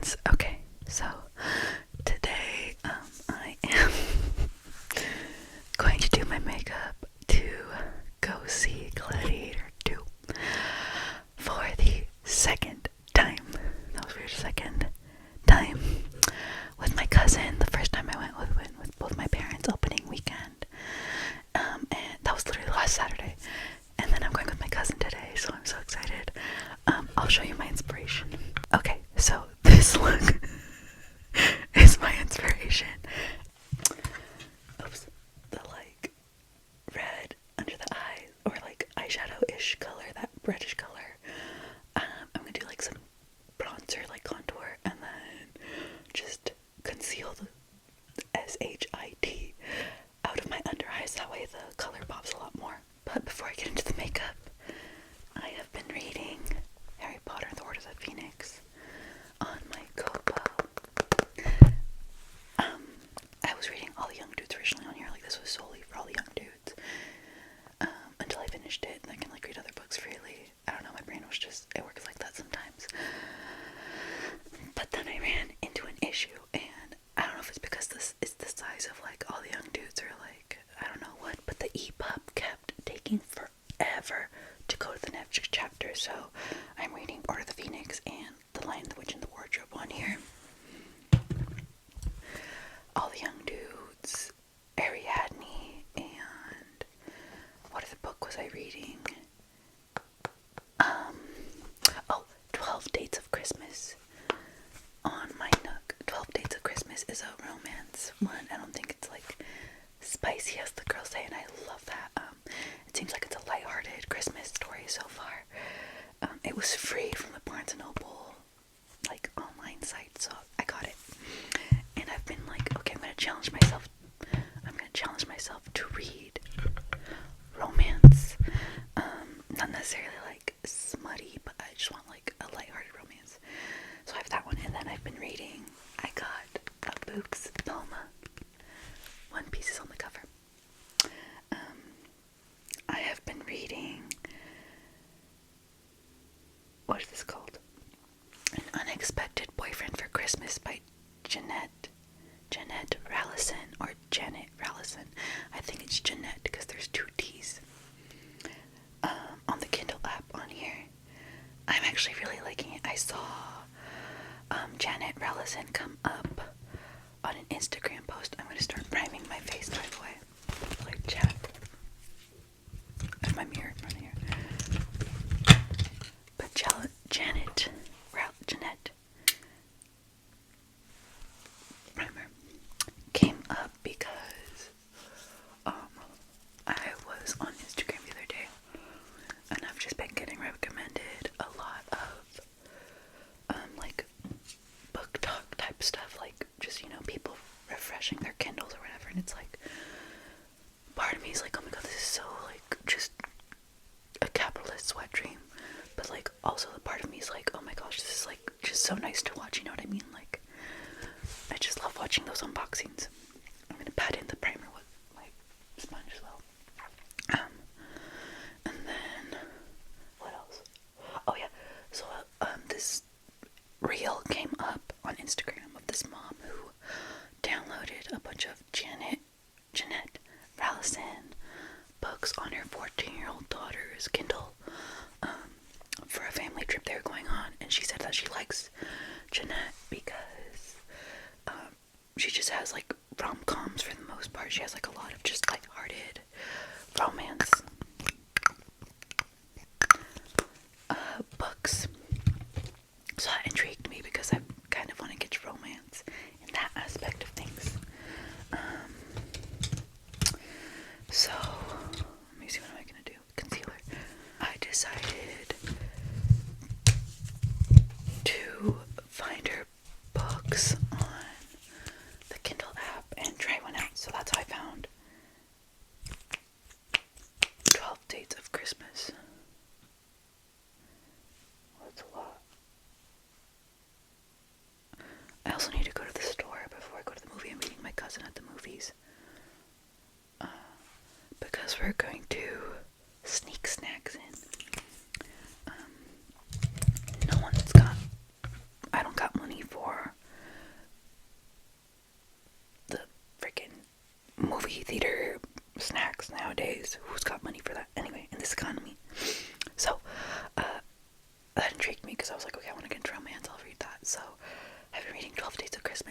friends. Okay, so today I am going to do my makeup to go see Gladiator 2 for the second time. That was weird, second time with my cousin. The first time I went with both my parents opening weekend, and that was literally last Saturday. And then I'm going with my cousin today, so I'm so excited. I'll show you my inspiration. Okay, so this look is my inspiration. Oops, the like red under the eyes, or like eyeshadow-ish color, that reddish color. I'm gonna do like some bronzer, like contour, and then just conceal the S-H-I-T out of my under eyes. That way the color pops a lot more. But before I get into the makeup, I have been reading Harry Potter and the Order of the Phoenix on my Kobo. I was reading All the Young Dudes originally on here, like this was solely for all the young dudes, until I finished it, and I can like read other books freely. I don't know, my brain was just, it works like that sometimes. But then I ran into an issue, and I don't know if it's because this is the size of like All the Young Dudes, or like, I don't know what, but the EPUB kept taking forever to go to the next chapter, so I'm reading Order of the Phoenix and The Lion, the Witch, and the Wardrobe on here. All the Young Dudes, Ariadne, and what other book was I reading? 12 Dates of Christmas on my Nook. 12 Dates of Christmas is a romance one. I don't think it's like spicy as the girls say, and I love that. It seems like it's a lighthearted Christmas story so far. It was free from the Barnes & Noble like online site, so I got it. And I've been like, okay, I'm gonna challenge myself to read romance. Not necessarily like smutty, but I just want like a lighthearted romance. So I have that one, and then I've been reading, I got a Books Thelma. One Piece is on the cover. I have been reading, what is this called? An Unexpected Boyfriend for Christmas by Jeanette Rallison, or Janet Rallison. I think it's Jeanette because there's two T's. On the Kindle app on here. I'm actually really liking it. I saw Janet Rallison come up on an Instagram post. I'm going to start priming my face, by the way. Like chat. I have my mirror in front of here. But Jeanette primer came up because I was on Instagram the other day, and I've just been getting recommended a lot of like book talk type stuff, like just, you know, people refreshing their Kindles or whatever, and it's like, part of me is like, oh my god, this is so like just a capitalist wet dream, but like also the part of me is like, oh my gosh, this is like just so nice to watch, you know what I mean? Like, I just love watching those unboxings. I'm gonna pat in the primer with my sponge as well. And then what else? Oh yeah, so this reel came up on Instagram of this mom who downloaded a bunch of Jeanette Rallison books on her 14-year-old daughter's Kindle for a family trip they were going on, and she said that she likes Jeanette because she just has like rom-coms for the most part. She has like a lot of just light-hearted romance books. So that intrigued me because I kind of want to get to romance in that aspect of things. So let me see, what am I gonna do? Concealer. I decided to find her books on the Kindle app and try one out. So that's how I found 12 Dates of Christmas. That's a lot. I also need to go to the store before I go to the movie. I'm meeting my cousin at the movies. Because we're going to sneak snacks in. I don't got money for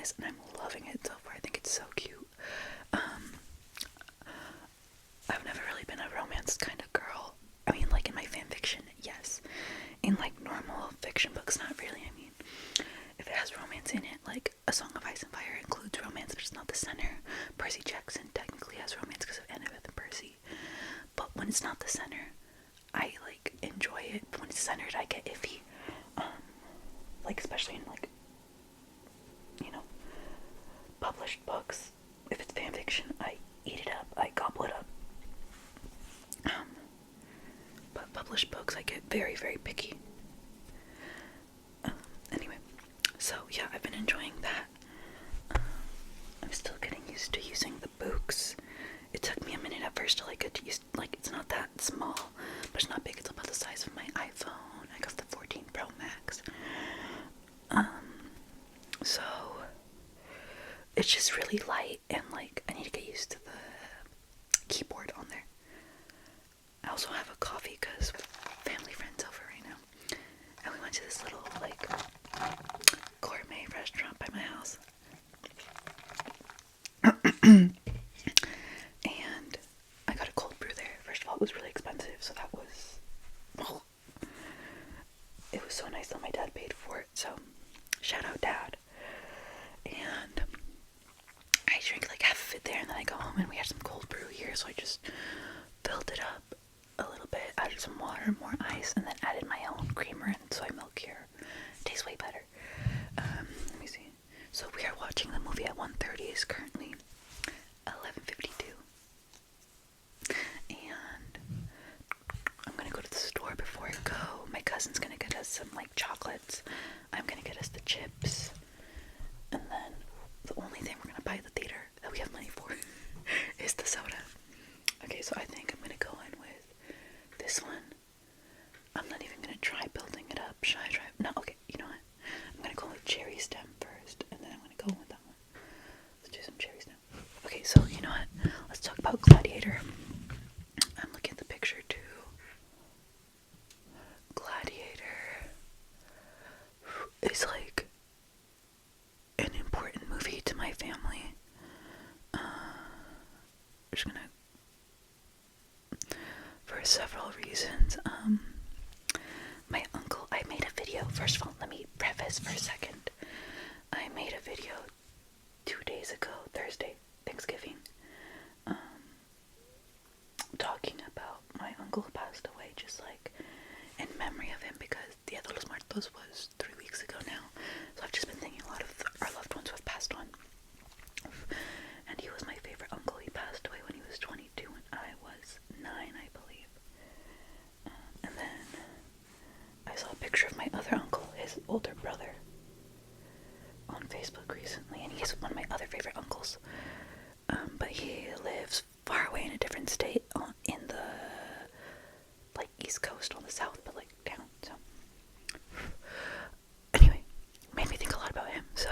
this, and I'm loving it so far. I think it's so cute. I've never really been a romance kind of girl. I mean, like in my fan fiction, yes. In like normal fiction books, not really. I mean, if it has romance in it, like A Song of Ice and Fire includes romance, but it's not the center. Percy Jackson technically has romance because of Annabeth and Percy. But when it's not the center, I like enjoy it. But when it's centered, I get iffy. Like especially in like, you know, published books. If it's fan fiction, I eat it up. I gobble it up. But published books, I get very, very picky. Anyway, so yeah, I've been enjoying that. I'm still getting used to using the books. It took me a minute at first to like get used. Like it's not that small, but it's not big. It's about the size of my iPhone. I got the 14 Pro Max. So it's just really light, and like I need to get used to the keyboard on there. I also have a coffee because family friends over right now, and we went to this little like gourmet restaurant by my house. And I got a cold brew there. First of all, it was really expensive, so that was it was so nice that my dad paid for it, so shout out Dad. And I drink like half of it there, and then I go home and we had some cold brew here, so I just filled it up a little bit, added some water, more ice, and then added my own creamer and soy milk here. It tastes way better. Let me see. So we are watching the movie at 1:30. It's currently 11:52. And I'm gonna go to the store before I go. My cousin's gonna get us some like chocolates. I'm gonna get us the chips. And then the only thing we're gonna buy at the theater that we have money for is the soda. Okay, so I think I'm gonna go in with this one. I'm not even gonna try building it up. Should I try? No, okay, you know what? I'm gonna go with cherry stem first, and then I'm gonna go with that one. Let's do some cherry stem. Okay, so you know what? Let's talk about Gladiator. I'm looking at the picture too. Gladiator is like an important movie to my family. I'm just gonna, for several reasons. My uncle, I made a video. First of all, let me preface for a second. I made a video 2 days ago, Thursday, Thanksgiving, talking about my uncle who passed away, just like in memory of him, because Dia de los Muertos was 3 weeks ago now. So I've just been thinking a lot of our loved ones who have passed on. And he was my favorite uncle. He passed away when he was 22 and I was 9, I believe. And then I saw a picture of my other uncle, his older brother, on Facebook recently, and he's one of my other favorite uncles. But he lives far away in a different state, in the like East Coast on the south, but like down. So anyway, made me think a lot about him. So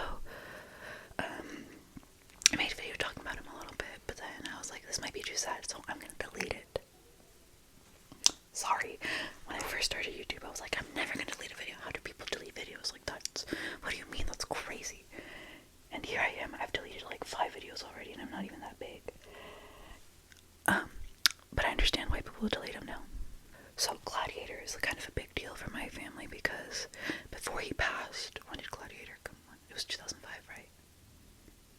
I made a video talking about him a little bit, but then I was like, this might be too sad, so I'm gonna delete it. Sorry. When I first started YouTube, I was like, I'm never gonna delete a video. How do people delete videos? Like, that's, what do you mean? That's crazy. And here I am. I've deleted like 5 videos already, and I'm not even that big. But I understand why people delete them now. So Gladiator is kind of a big deal for my family, because before he passed, when did Gladiator come on? It was 2005, right?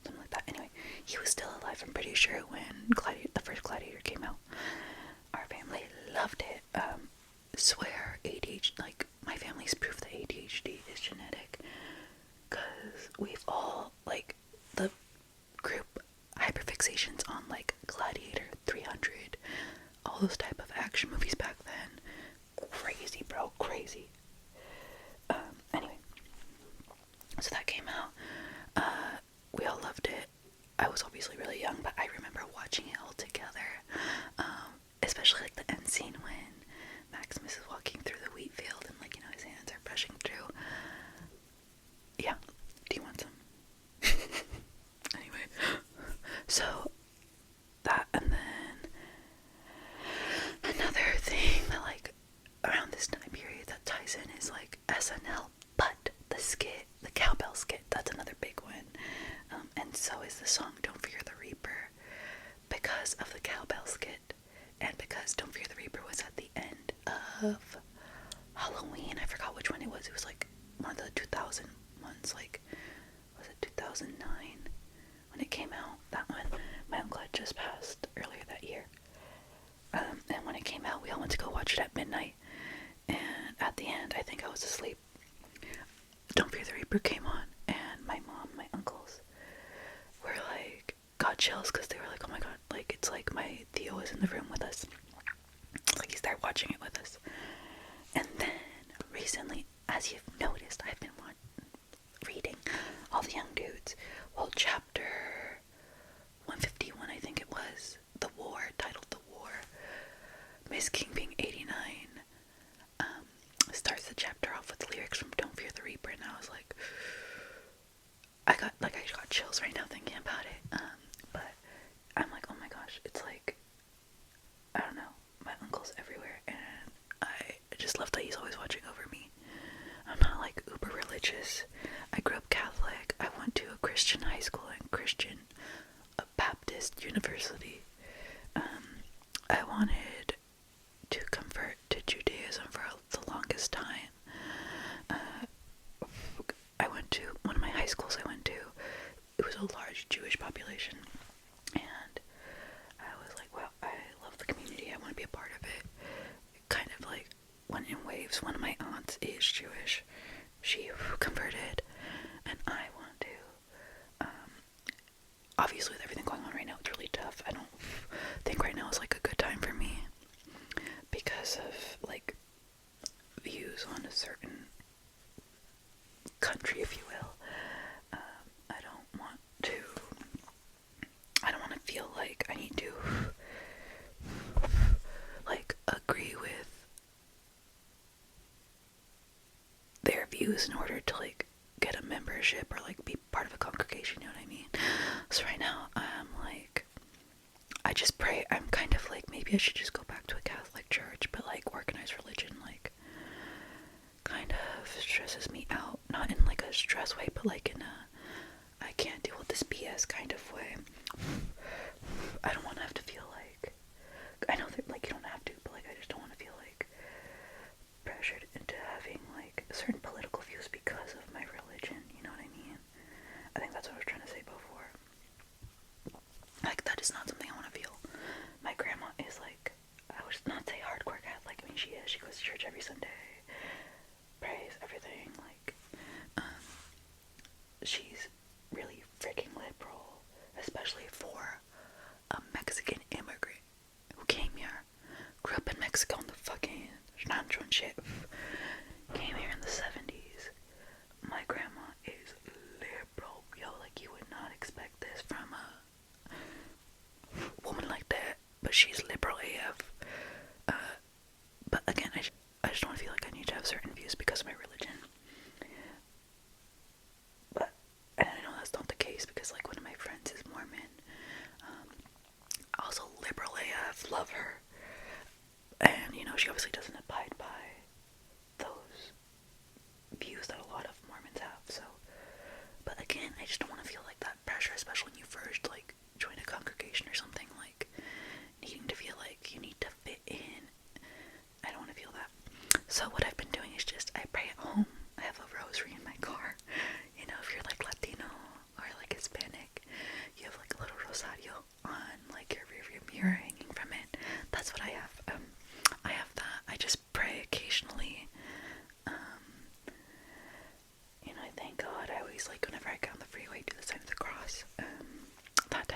Something like that. Anyway, he was still alive, I'm pretty sure, when the first Gladiator came out. Our family loved it. Swear ADHD, like, my family's proof that ADHD is genetic, because we've all, like, the group hyperfixations on, like, Gladiator, 300, all those type of action movies back then. Crazy, bro, crazy. Anyway, so that came out. We all loved it. I was obviously really young, but I remember watching it all together. Especially like the end scene when Maximus is walking through the wheat field and, like, you know, his hands are brushing through. Yeah. Do you want some? Anyway. So, that, and then another thing that, like, around this time period that ties in is, like, SNL, but the skit, the cowbell skit, that's another big one. since like, was it 2009 when it came out? That one, my uncle had just passed earlier that year. And when it came out, we all went to go watch it at midnight. And at the end, I think I was asleep. Don't Fear the Reaper came on, and my mom, my uncles were like, got chills because they were like, oh my god, like it's like my Theo is in the room with us. Like he's there watching it with us. And then recently, as you've noticed, I've been reading all the young dudes. Well, chapter 151, I think it was, The War, titled The War. Miss King being 89, starts the chapter off with the lyrics from Don't Fear the Reaper, and I was like, I got chills right now thinking about it. But I'm like, oh my gosh, it's like, I don't know, my uncle's everywhere, and I just love that he's always watching over me. I'm not like uber religious. I grew up Catholic. I went to a Christian high school and a Baptist university. I wanted to convert to Judaism for the longest time. I went to one of my high schools it was a large Jewish population, and I was like, wow, I love the community, I want to be a part of it. It kind of like went in waves. One of my aunts is Jewish. She converted, and I want to. Obviously with everything going on right now, it's really tough. I don't think right now is like a good time for me because of like views on a certain country, if you will. I don't want to feel like I need to like agree with their views in order to like get a membership or like be part of a congregation, you know what I mean? So right now I'm like, I just pray. I'm kind of like, maybe I should just go back to a Catholic church, but like organized religion like kind of stresses me out. Not in like a stress way, but like in a I can't deal with this BS kind of way. I don't want to have to feel like, I know that like you don't have to, but like I just don't want to feel like pressured into having like certain political views because of my religion, you know what I mean? I think that's what I was trying to say before. Like that is not something I want to feel. My grandma is like, I would not say hardcore Catholic. I mean, she is. She goes to church every Sunday, prays, everything. Like, she's really freaking liberal, especially for a Mexican immigrant who came here, grew up in Mexico in the fucking rancho and shit, came here in the 70s. My grandma is liberal, yo, like you would not expect this from a woman like that, but she's liberal AF. But again, I just don't feel like I need to have certain views because of my religion. But, and I know that's not the case because like one of my friends is Mormon. Also liberal AF, love her. And you know, she obviously doesn't abide by those views that a lot of Mormons have, so. But again, I just don't want to feel like that pressure, especially when you first like join a congregation or something, like needing to feel like you need to fit in. I don't want to feel that. So what I've been doing is just I pray at home. I have a rosary in my car. You know, if you're like Latino or like Hispanic, you have like a little rosario on like your rearview mirror hanging from it. That's what I have. I have that. I just pray occasionally. You know, I thank God. I always like whenever I get on the freeway do the sign of the cross. That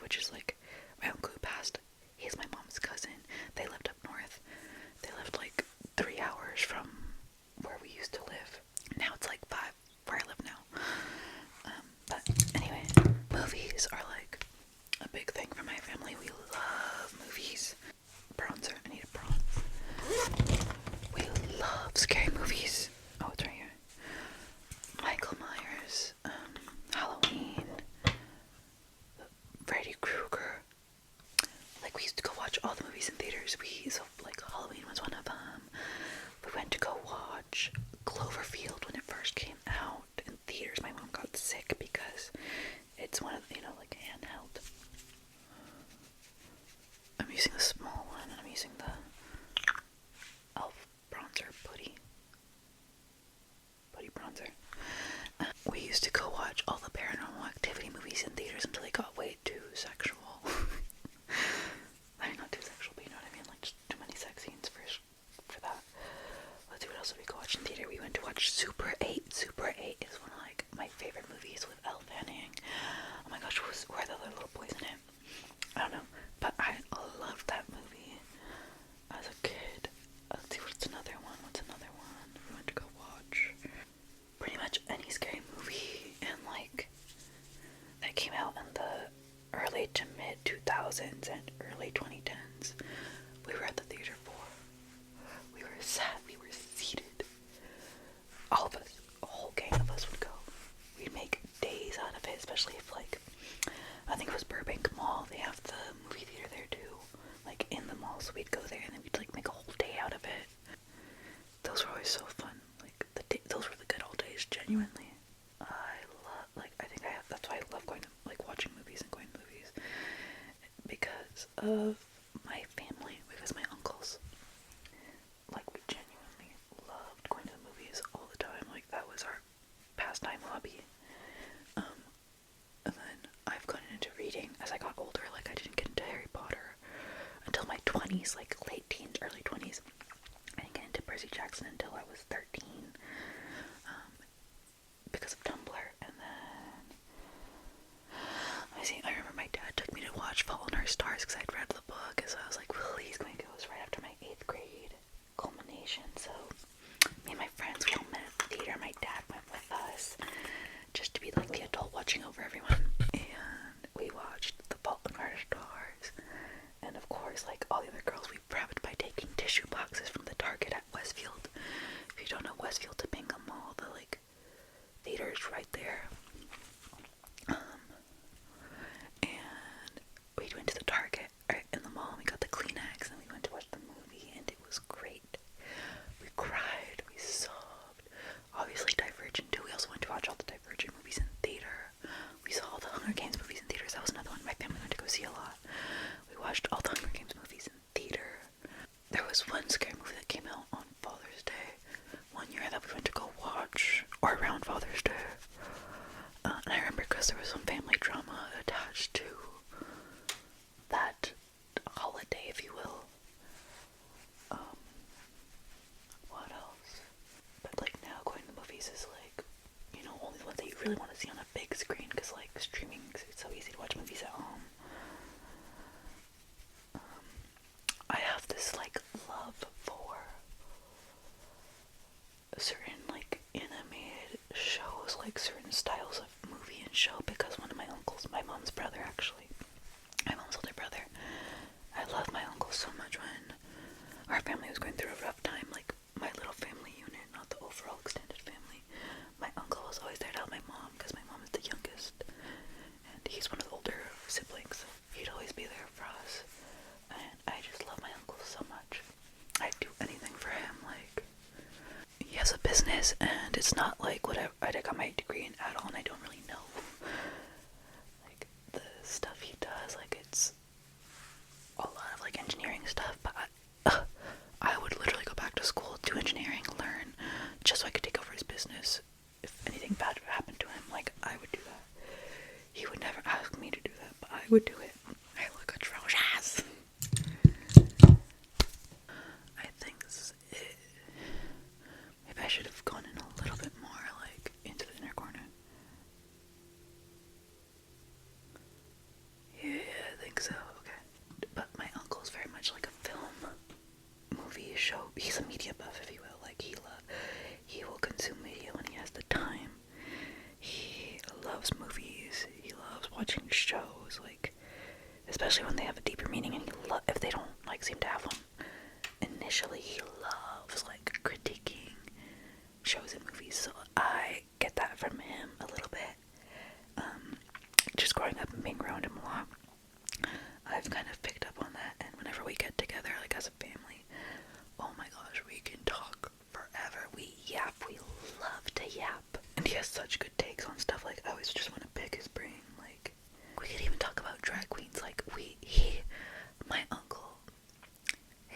which is like my uncle who passed. He's my mom's cousin. They lived up north. They lived like 3 hours from where we used to live. Now it's like 5 where I live now. But anyway, movies are like a big thing for my family. We love movies. Bronzer. I need a bronze. We love scary movies. Oh, it's right here. Michael Myers, Halloween, Freddy Krueger. Like, we used to go watch all the movies in theaters. So like Halloween was one of them. We went to go watch Cloverfield when it first came out in theaters. My mom got sick because it's one of, like handheld. I'm using the small one, and I'm using the e.l.f. bronzer, putty bronzer. We used to go watch all the Paranormal Activity movies in theaters until they got way too sexual. I mean, not too sexual, but you know what I mean? Like, just too many sex scenes for that. Let's see, what else did we go watch in theater? We went to watch Super 8. Super 8 is one of, like, my favorite movies with Elle Fanning. Oh my gosh, who are the other little boys in it? I don't know, but I loved that movie as a kid. Let's see, what's another one? We went to go watch pretty much any scary movie and like that came out in the early to mid 2000s and early 2010s. We were at the theater for. We were sat. We were seated. All of us, a whole gang of us would go. We'd make days out of it, especially if like I think it was Burbank Mall. They have the movie theater there too, like in the mall. So we'd go there and then we'd like make a whole day out of it. Those were always so fun. Like those were the good old days. Genuinely, that's why I love going to like watching movies and going to movies, because of my family, because my uncles. Like, we genuinely loved going to the movies all the time. Like, that was our pastime hobby. And then I've gotten into reading as I got older. Like, I didn't get into Harry Potter until my 20s, like late teens, early 20s. I didn't get into Percy Jackson until I was 13, because of Tumblr. And then I remember my dad took me to watch Fault in Our Stars because I'd read the book, and so I was like, well, he's going to go. It was right after my 8th grade culmination. So me and my friends, we all met at the theater. My dad went with us just to be like the adult watching over everyone, and we watched The Fault in Our Stars. And of course, like all the other girls, we prepped by taking tissue boxes from the Target at Westfield. If you don't know Westfield, Topanga Mall, the like theater is right there. And we went to the Target right in the mall, and we got the Kleenex, and we went to watch the movie, and it was great. We cried, we sobbed. Obviously Divergent too. We also went to watch all the Divergent movies in theater. We saw all the Hunger Games movies in theaters. That was another one my family went to go see a lot. We watched all the Hunger Games movies in theater. There was one scary movie that came out on Father's Day one year that we went to go watch, or around Father's Day. And I remember because there was some family drama attached to that holiday, if you will. What else? But like now going to the movies is like, only the ones that you really want to see on a big screen, because like streaming, it's so easy to watch movies at home. I have this like love for certain like animated shows, like certain styles of movie and show, because one of my uncles, my mom's brother actually, my mom's older brother, I love my uncle so much. When our family was going through a rough time, like my little family unit, not the overall extended family, my uncle was always there to help my mom, because my mom is the youngest, and he's one of the older siblings, so he'd always be there for us. And I just love my uncle so much. I'd do anything for him. Like, he has a business, and it's not like whatever. I got my degree in at all, and I don't really know like the stuff he does. Like, it's a lot of like engineering stuff, but I would literally go back to school, do engineering, learn, just so I could take over his business. If anything bad happened to him, like, I would do that. He would never ask me to do that, but I would do it. I look atrocious. I think this is it. Maybe I should have gone in a little bit more, like, into the inner corner. Yeah. especially when they have a deeper meaning, and if they don't like seem to have one initially. He loves like critiquing shows and movies, so I get that from him a little bit. Just growing up and being around him a lot, I've kind of picked up on that, and whenever we get together, like as a family, oh my gosh, we can talk forever. We yap, we love to yap, and he has such good takes on stuff. Like, I always just want to pick his brain. Like, we could even talk about drag queens. Like, my uncle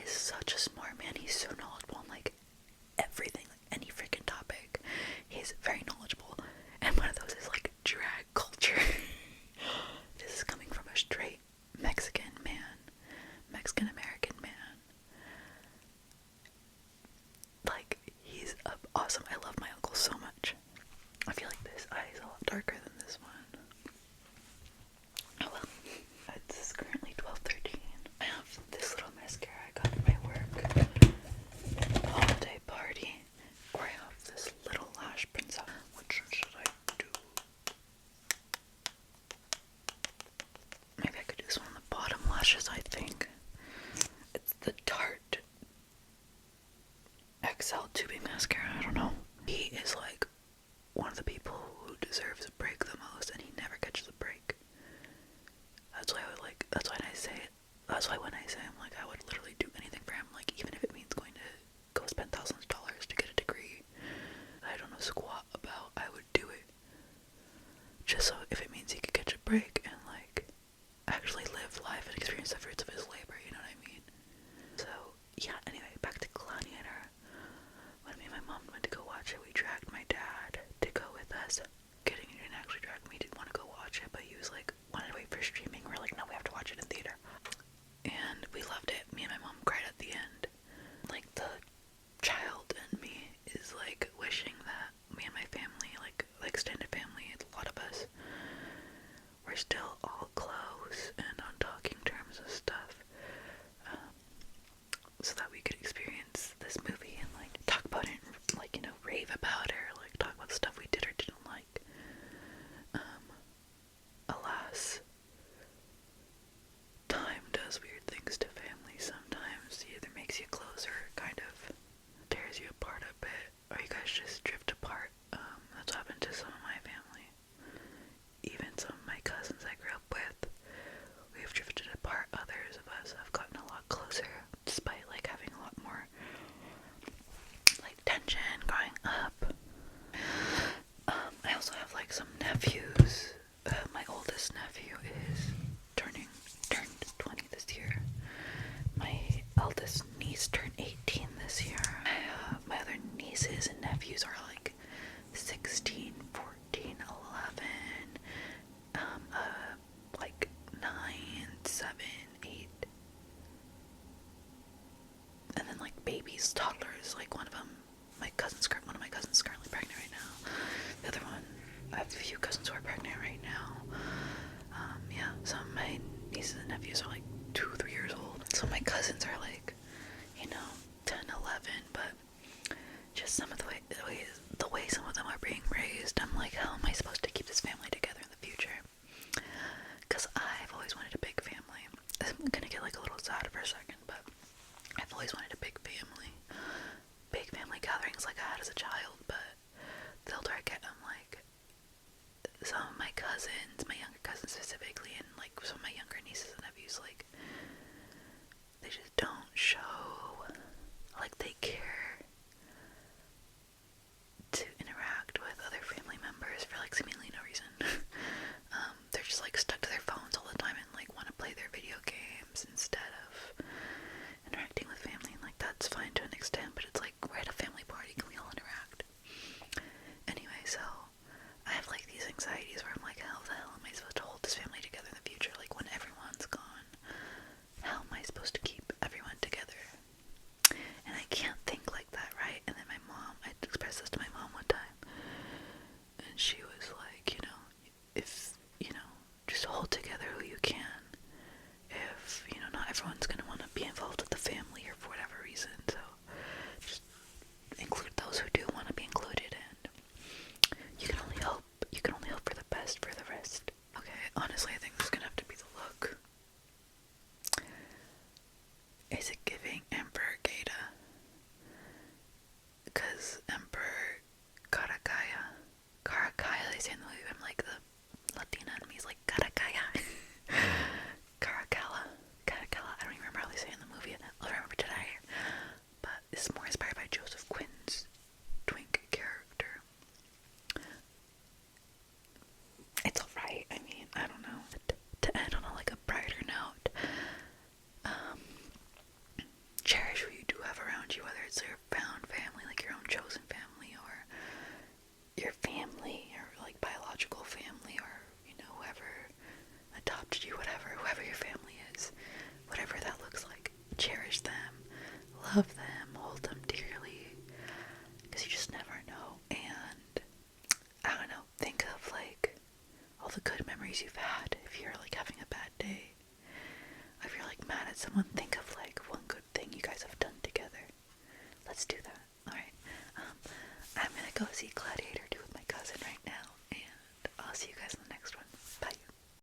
is such a smart man. He's so knowledgeable on like everything, like any freaking topic. He's very knowledgeable, and one of those is like drag culture. This is coming from a straight Mexican American man. Like, he's awesome. I love my uncle so much. I feel like this eye is a lot darker than this one. Oh well. It's currently 12:13. I have this little mascara I got at my work holiday party, or I have this little lash princess. Which should I do? Maybe I could do this one on the bottom lashes, I think. It's the Tarte XL tubing mascara. I don't know. He is like one of the people who deserves a break the most, and he never catches a break. That's why when I say I'm like, I would literally do anything for him, like even if it means going to go spend thousands of dollars to get a degree that I don't know squat about, I would do it. Just so if it means he could catch a break and like actually live life and experience the fruits of his labor, you know what I mean? So yeah, anyway, back to Gladiator. When me and my mom went to go watch it, we dragged my dad to go with us. Kidding, he didn't actually drag me, he didn't want to go watch it, but he was like, wanted to wait for streaming. We're like, no, we have to watch it in theater. And we loved it. Me and my mom cried at the end. Like, the child in me is like wishing that me and my family, like extended family, a lot of us, we're still all close and on talking terms of stuff, so that we could experience this movie and like talk about it and like, you know, rave about it, or like talk about the stuff we did or didn't like. Alas, time does weird things to families sometimes. It either makes you closer or kind of tears you apart a bit, or you guys just drift apart. That's happened to some of my family. Even some of my cousins I grew up with, we've drifted apart. Others of us have gotten a lot closer, despite like having a lot more like tension growing up. I also have like some nephews. My oldest nephew turned 20 this year. My eldest niece turned 18 this year. My other nieces and nephews are like 16, 14, 11, like 9, 7, 8, and then like babies, toddlers. Like one of my cousins is currently pregnant right now. The other one, I have a few cousins who are pregnant right now. Yeah, some of my nieces and nephews are like 2, 3 years old. So my cousins are like, you know, 10, 11, but just some of the way some of them are being raised, I'm like, how am I supposed to keep this family together in the future? Because I've always wanted a big family. I'm gonna get like a little sad for a second, but I've always wanted a big family gatherings like I had as a child. But the older I get, I'm like, some of my cousins Is it giving Emperor Geta? Because Emperor Caracalla, they say in the movie, I'm like the Latina enemies, like Caracalla. Caracalla, I don't even remember how they say it in the movie, I'll remember today. But this is more inspired by Joseph Quinn's twink character. It's alright, I mean, I don't know. To end on a brighter note, cherish who you do have around you, whether it's your found family, like your own chosen family, or your family, or biological family, or whoever adopted you, whoever your family is, whatever that looks like. Cherish them, love them, hold them dearly, because you just never know. And I don't know, think of all the good memories you've had. If you're having a bad day, if you're mad at someone, think of one good thing you guys have done together. Let's do that. Alright. I'm gonna go see Gladiator.